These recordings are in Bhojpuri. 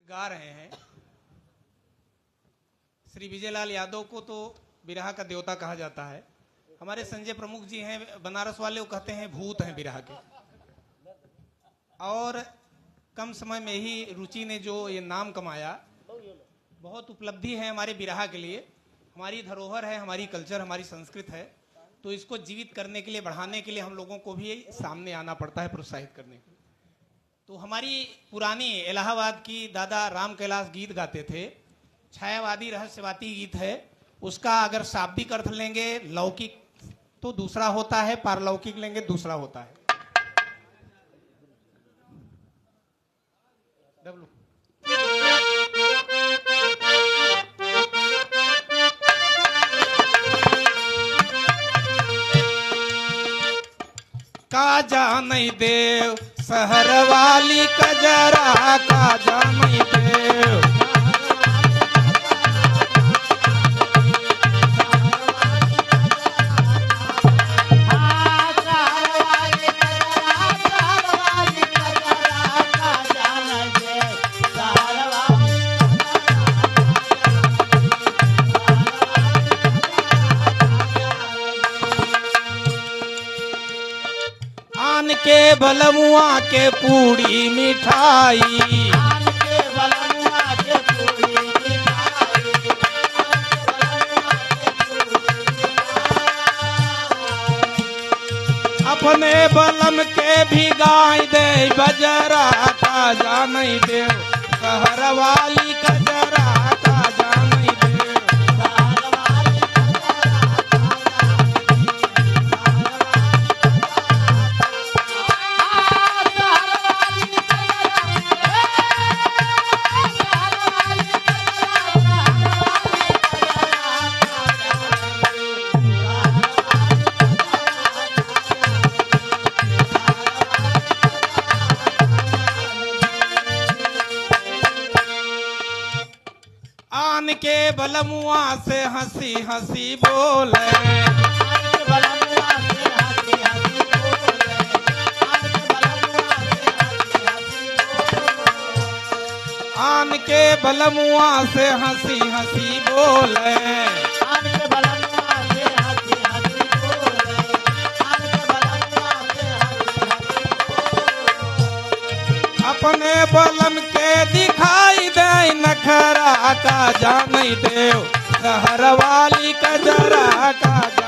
गा रहे हैं। श्री विजयलाल यादव को तो बिरहा का देवता कहा जाता है। हमारे संजय प्रमुख जी हैं बनारस वाले, वो कहते हैं भूत हैं बिरहा के। और कम समय में ही रुचि ने जो ये नाम कमाया, बहुत उपलब्धि है हमारे बिरहा के लिए। हमारी धरोहर है, हमारी कल्चर, हमारी संस्कृत है, तो इसको जीवित करने के लिए, बढ़ाने के लिए हम लोगों को भी सामने आना पड़ता है, प्रोत्साहित करने के लिए। तो हमारी पुरानी इलाहाबाद की दादा राम कैलाश गीत गाते थे, छायावादी रहस्यवादी गीत है। उसका अगर शाब्दिक अर्थ लेंगे लौकिक तो दूसरा होता है, पारलौकिक लेंगे दूसरा होता है। का जानई देव शहर वाली कजरा, का जानई देव के बलमुआ के पूड़ी मिठाई, आन के बलमुआ के पूड़ी मिठाई, अपने बलम के भिगाई दे बजरा, का जानई देव शहर वाली कजरा, का जानई देव। आन के बलमुआ से हंसी हंसी बोले, आन के बलमुआ से हंसी हंसी बोले, अपने बलम के दिखाई दे नखरा, का जानई देव शहर वाली कजरा, का जानई।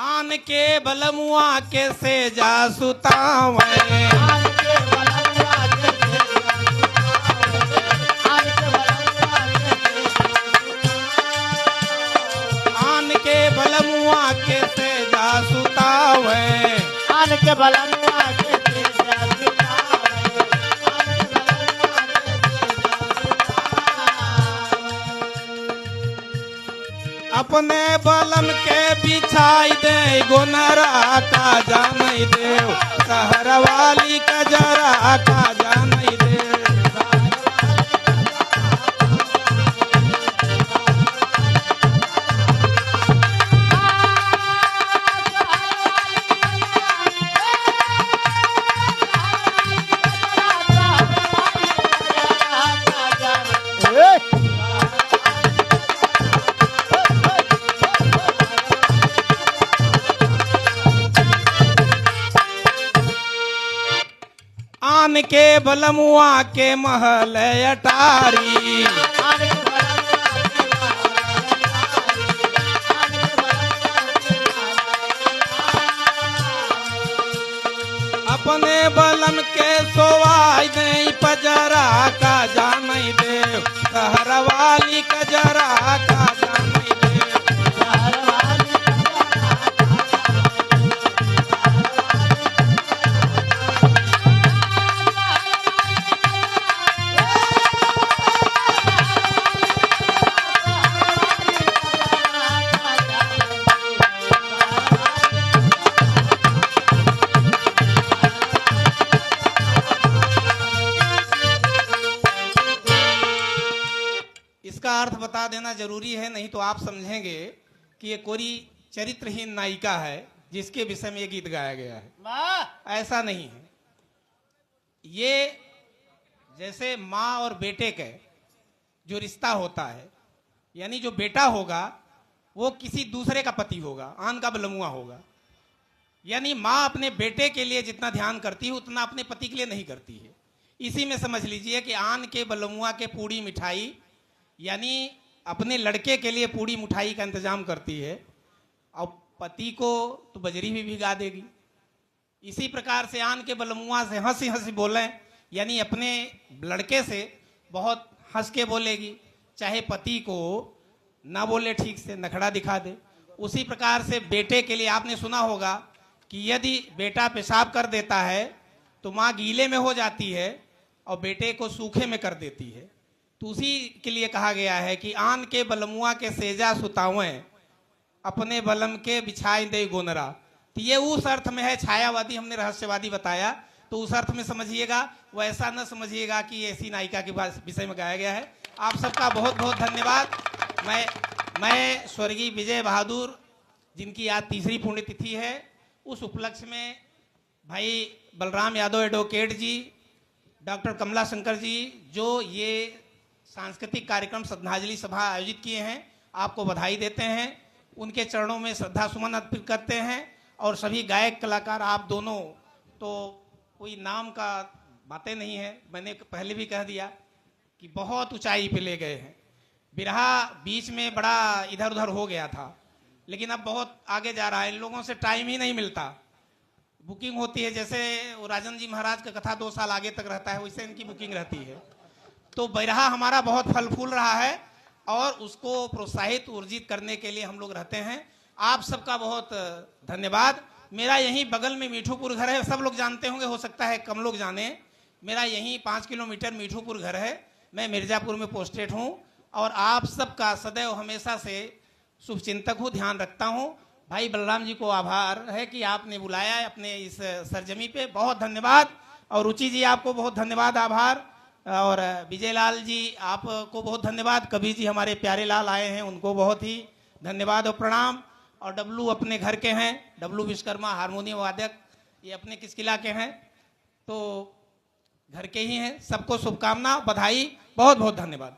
आन के बलमुआ के सेजा सुतावे, आन के बलमुआ के सेजा सुतावे, आन के बलमुआ के अपने बलम के बिछाई दे गोनरा, का जानई देव शहर वाली कजरा, का जानई देव। आन के बलमुआ के महल अटारी, अपने बलम के सोवाई दे पजरा, का जानई देव शहर वाली कजरा, का जानई देव। इसका अर्थ बता देना जरूरी है, नहीं तो आप समझेंगे कि ये कोई चरित्रहीन नायिका है जिसके विषय में ये गीत गाया गया है। वाह ऐसा नहीं है। ये जैसे माँ और बेटे का जो रिश्ता होता है, यानी जो बेटा होगा वो किसी दूसरे का पति होगा, आन का बलमुआ होगा। यानी माँ अपने बेटे के लिए जितना ध्यान करती है उतना अपने पति के लिए नहीं करती है। इसी में समझ लीजिए कि आन के बलमुआ के पूड़ी मिठाई, यानी अपने लड़के के लिए पूड़ी मिठाई का इंतजाम करती है और पति को तो बजरी भी भिगा देगी। इसी प्रकार से आन के बलमुआ से हंसी हंसी बोलें, यानी अपने लड़के से बहुत हंस के बोलेगी, चाहे पति को ना बोले ठीक से, नखड़ा दिखा दे। उसी प्रकार से बेटे के लिए आपने सुना होगा कि यदि बेटा पेशाब कर देता है तो माँ गीले में हो जाती है और बेटे को सूखे में कर देती है। तो उसी के लिए कहा गया है कि आन के बलमुआ के सेजा सुतावें, अपने बलम के बिछाई दे गोनरा। तो ये उस अर्थ में है, छायावादी हमने रहस्यवादी बताया, तो उस अर्थ में समझिएगा, वैसा न समझिएगा कि ऐसी नायिका के विषय में गाया गया है। आप सबका बहुत बहुत धन्यवाद। मैं स्वर्गीय विजय बहादुर, जिनकी आज तीसरी पुण्यतिथि है, उस उपलक्ष्य में भाई बलराम यादव एडवोकेट जी, डॉक्टर कमला शंकर जी, जो ये सांस्कृतिक कार्यक्रम श्रद्धांजलि सभा आयोजित किए हैं, आपको बधाई देते हैं, उनके चरणों में श्रद्धा सुमन अर्पित करते हैं। और सभी गायक कलाकार, आप दोनों तो कोई नाम का बातें नहीं है, मैंने पहले भी कह दिया कि बहुत ऊंचाई पे ले गए हैं। बिरहा बीच में बड़ा इधर उधर हो गया था, लेकिन अब बहुत आगे जा रहा है। इन लोगों से टाइम ही नहीं मिलता, बुकिंग होती है, जैसे राजन जी महाराज का कथा 2 साल आगे तक रहता है, वैसे इनकी बुकिंग रहती है। तो बिरहा हमारा बहुत फल फूल रहा है और उसको प्रोत्साहित ऊर्जित करने के लिए हम लोग रहते हैं। आप सबका बहुत धन्यवाद। मेरा यहीं बगल में मीठूपुर घर है, सब लोग जानते होंगे, हो सकता है कम लोग जाने। मेरा यहीं 5 किलोमीटर मीठूपुर घर है, मैं मिर्जापुर में पोस्टेड हूँ और आप सबका सदैव हमेशा से शुभचिंतक हूँ, ध्यान रखता हूँ। भाई बलराम जी को आभार है कि आपने बुलाया है अपने इस सरजमी पे, बहुत धन्यवाद। और रुचि जी आपको बहुत धन्यवाद, आभार। और विजय लाल जी आपको बहुत धन्यवाद। कबीर जी हमारे प्यारे लाल आए हैं, उनको बहुत ही धन्यवाद और प्रणाम। और डब्लू अपने घर के हैं, डब्लू विश्वकर्मा हारमोनियम वादक, ये अपने किसकिला के हैं, तो घर के ही हैं। सबको शुभकामना, बधाई, बहुत बहुत धन्यवाद।